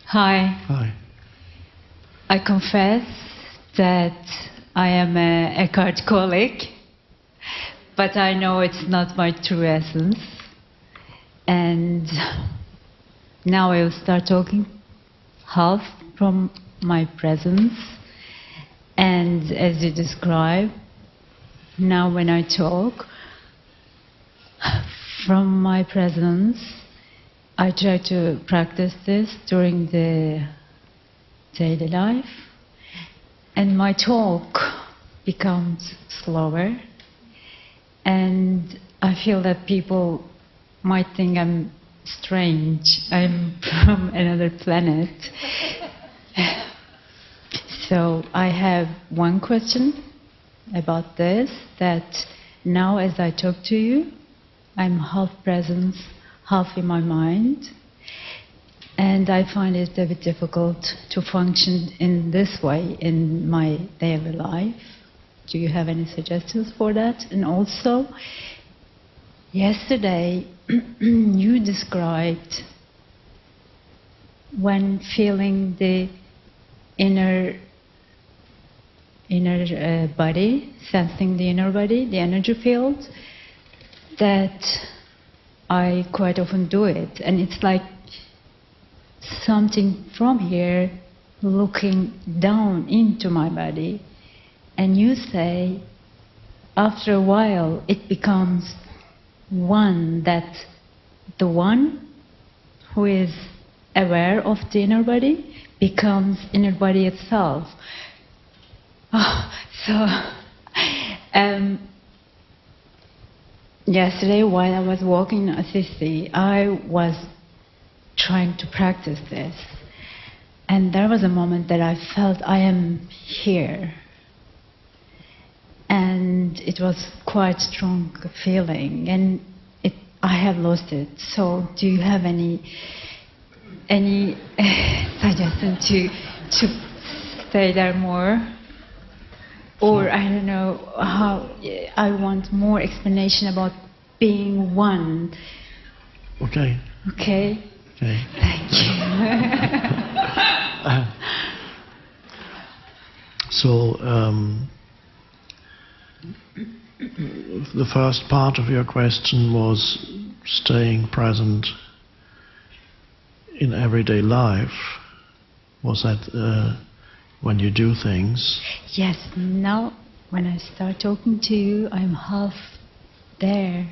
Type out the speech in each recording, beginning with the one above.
Hi. Hi. I confess that I am a Eckhart-holic, but I know it's not my true essence. And now I will start talking half from my presence. And as you describe, now when I talk from my presence, I try to practice this during the daily life, and my talk becomes slower, and I feel that people might think I'm strange, I'm from another planet. So I have one question about this, that now as I talk to you, I'm half presence, half in my mind, and I find it a bit difficult to function in this way in my daily life. Do you have any suggestions for that? And also, yesterday you described when feeling the inner body, sensing the inner body, the energy field, that I quite often do it, and it's like something from here looking down into my body. And you say, after a while, it becomes one, that the one who is aware of the inner body becomes inner body itself. Yesterday, while I was walking in Assisi, I was trying to practice this. And there was a moment that I felt I am here. And it was quite strong feeling, and I have lost it. So do you have any suggestion to stay there more? Or I don't know how, I want more explanation about being one. Okay. Okay? Okay. Thank you. So, the first part of your question was staying present in everyday life. Was that when you do things? Yes, now when I start talking to you, I'm half there.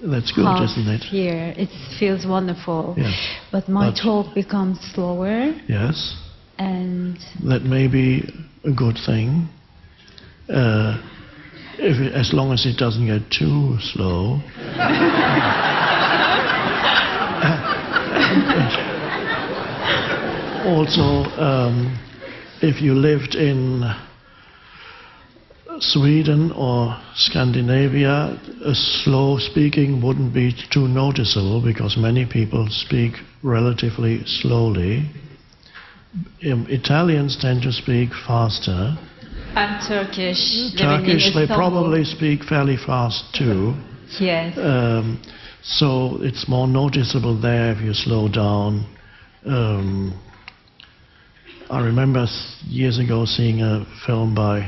That's good, half isn't it? Here. It feels wonderful. Yes. But my talk becomes slower. Yes. And that may be a good thing, as long as it doesn't get too slow. Also, if you lived in Sweden or Scandinavia, a slow speaking wouldn't be too noticeable because many people speak relatively slowly. Italians tend to speak faster. I'm Turkish. Turkish, they probably speak fairly fast too. Yes. So it's more noticeable there if you slow down. I remember years ago seeing a film by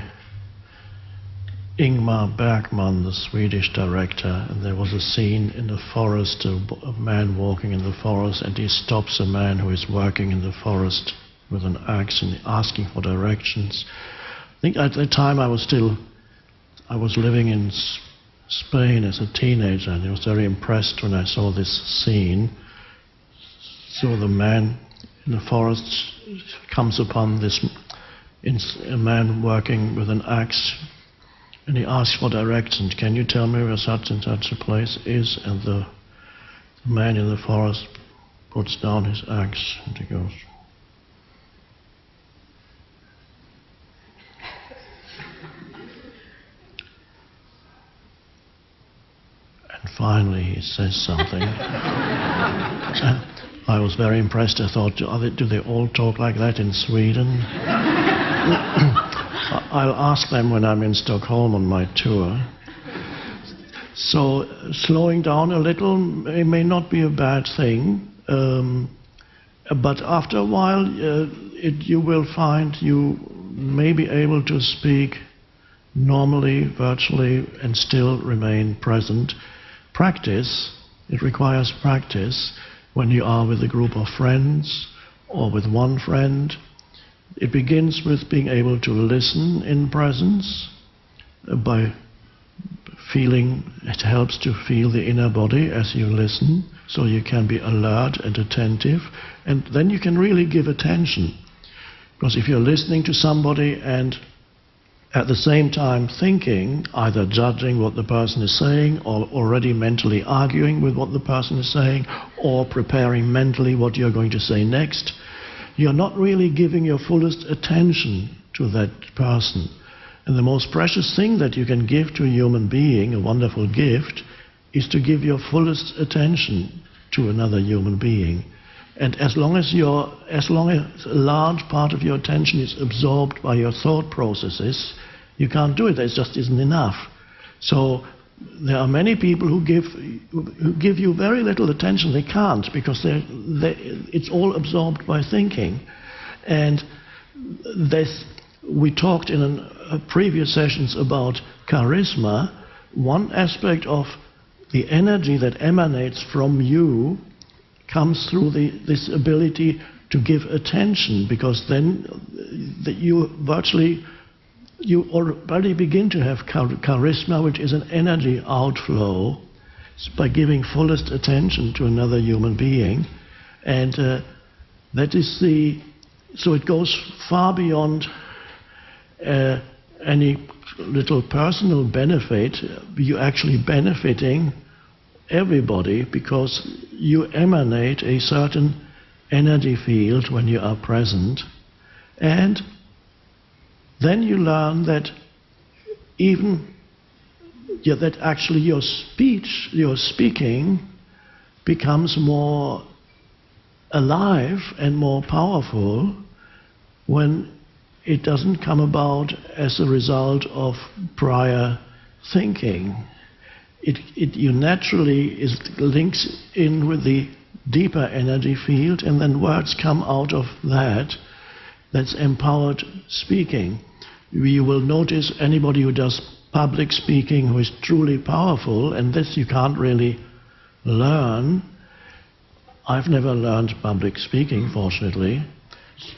Ingmar Bergman, the Swedish director, and there was a scene in the forest, a man walking in the forest, and he stops a man who is working in the forest with an axe and asking for directions. I think at the time I was living in Spain as a teenager, and I was very impressed when I saw this scene. So the man in the forest comes upon a man working with an axe, and he asks for directions. Can you tell me where such and such a place is? And the man in the forest puts down his axe and he goes, and finally he says something. And I was very impressed. I thought, do they all talk like that in Sweden? I'll ask them when I'm in Stockholm on my tour. So slowing down a little may not be a bad thing. But after a while, you will find you may be able to speak normally, virtually, and still remain present. Practice, it requires practice when you are with a group of friends or with one friend. It begins with being able to listen in presence by feeling. It helps to feel the inner body as you listen, so you can be alert and attentive, and then you can really give attention. Because if you're listening to somebody and at the same time thinking, either judging what the person is saying, or already mentally arguing with what the person is saying, or preparing mentally what you're going to say next, you're not really giving your fullest attention to that person. And the most precious thing that you can give to a human being, a wonderful gift, is to give your fullest attention to another human being. And as long as a large part of your attention is absorbed by your thought processes, you can't do it. It just isn't enough. So there are many people who give you very little attention. They can't, because it's all absorbed by thinking. And we talked in previous sessions about charisma. One aspect of the energy that emanates from you comes through this ability to give attention, because then you already begin to have charisma, which is an energy outflow by giving fullest attention to another human being. And that is so it goes far beyond any little personal benefit. You're actually benefiting everybody, because you emanate a certain energy field when you are present. And then you learn that that actually your speaking becomes more alive and more powerful when it doesn't come about as a result of prior thinking. You naturally links in with the deeper energy field, and then words come out of that. That's empowered speaking. You will notice anybody who does public speaking who is truly powerful, and this you can't really learn. I've never learned public speaking, fortunately.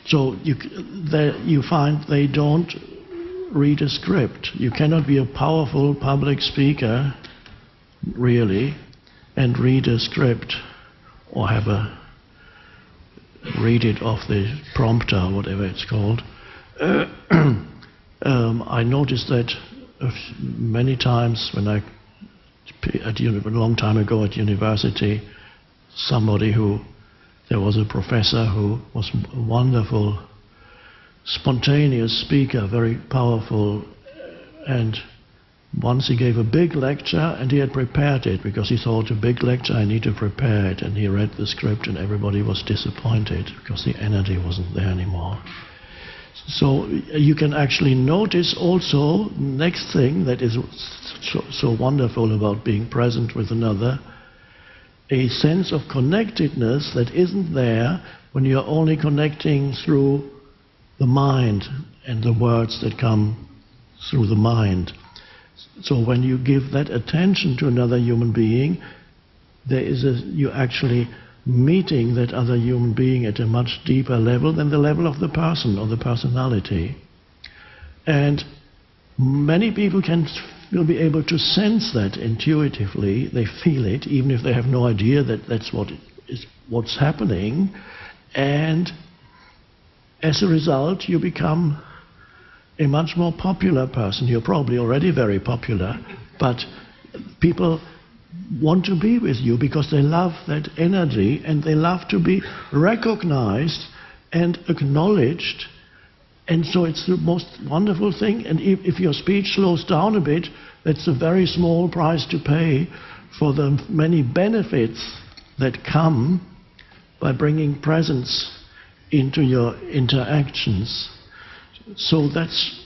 So you find they don't read a script. You cannot be a powerful public speaker, really, and read a script or read it off the prompter, whatever it's called. I noticed that many times when a long time ago at university, there was a professor who was a wonderful, spontaneous speaker, very powerful, and once he gave a big lecture, and he had prepared it, because he thought, a big lecture, I need to prepare it, and he read the script, and everybody was disappointed, because the energy wasn't there anymore. So you can actually notice also, next thing that is so wonderful about being present with another, a sense of connectedness that isn't there when you're only connecting through the mind and the words that come through the mind. So when you give that attention to another human being, you're actually meeting that other human being at a much deeper level than the level of the person or the personality. And many people will be able to sense that intuitively. They feel it, even if they have no idea that that's what's happening. And as a result, you become a much more popular person. You're probably already very popular, but people want to be with you because they love that energy, and they love to be recognized and acknowledged. And so it's the most wonderful thing. And if your speech slows down a bit, that's a very small price to pay for the many benefits that come by bringing presence into your interactions. So that's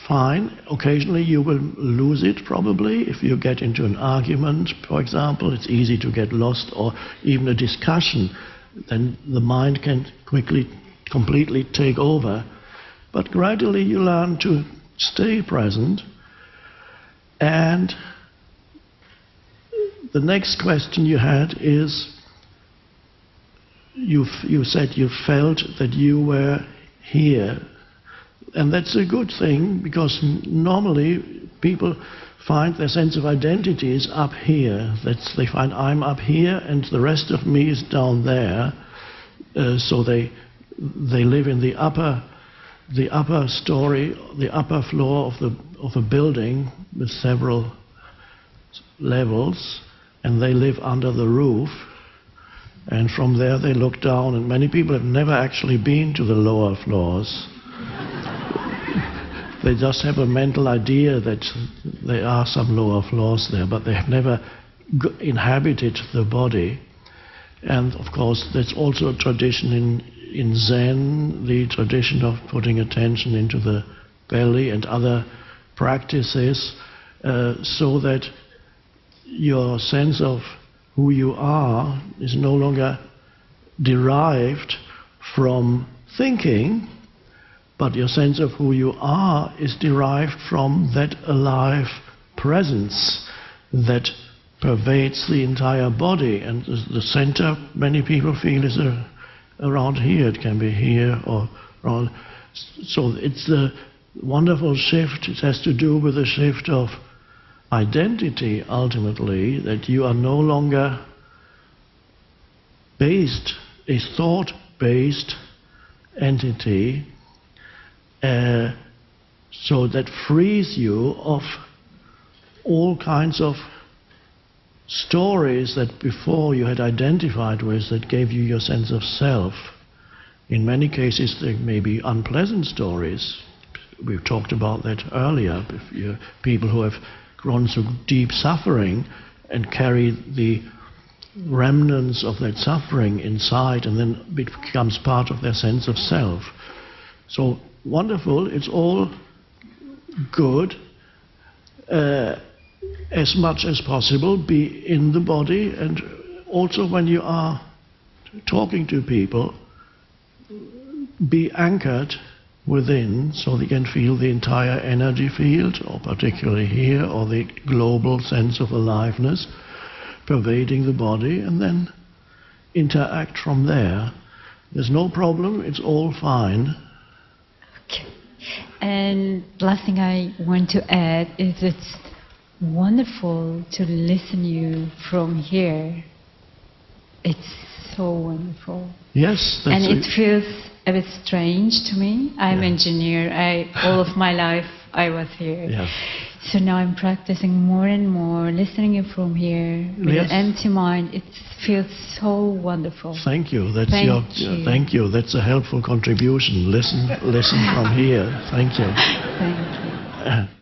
fine. Occasionally you will lose it, probably. If you get into an argument, for example, it's easy to get lost, or even a discussion then the mind can completely take over. But gradually you learn to stay present. And the next question you had is, you said you felt that you were here. And that's a good thing, because normally people find their sense of identity is up here. They find I'm up here and the rest of me is down there. So they live in the upper story, the upper floor of a building with several levels, and they live under the roof. And from there they look down, and many people have never actually been to the lower floors. They just have a mental idea that there are some lower floors there, but they have never inhabited the body. And of course that's also a tradition in Zen, the tradition of putting attention into the belly and other practices, so that your sense of who you are is no longer derived from thinking, but your sense of who you are is derived from that alive presence that pervades the entire body. And the center, many people feel, is around here. It can be here or around. So it's a wonderful shift. It has to do with a shift of identity, ultimately, that you are no longer based, a thought-based entity, so that frees you of all kinds of stories that before you had identified with, that gave you your sense of self. In many cases there may be unpleasant stories. We've talked about that earlier. People who have gone through deep suffering and carry the remnants of that suffering inside, and then it becomes part of their sense of self. So wonderful, it's all good. As much as possible, be in the body, and also when you are talking to people, be anchored within, so they can feel the entire energy field, or particularly here, or the global sense of aliveness pervading the body, and then interact from there. There's no problem, it's all fine. Okay. And last thing I want to add is it's wonderful to listen you from here. It's so wonderful. Yes, and it feels a bit strange to me. I'm an engineer. All of my life I was here. Yeah. So now I'm practicing more and more, listening you from here with an empty mind. It feels so wonderful. Thank you. Thank you. That's a helpful contribution. Listen from here. Thank you. Thank you.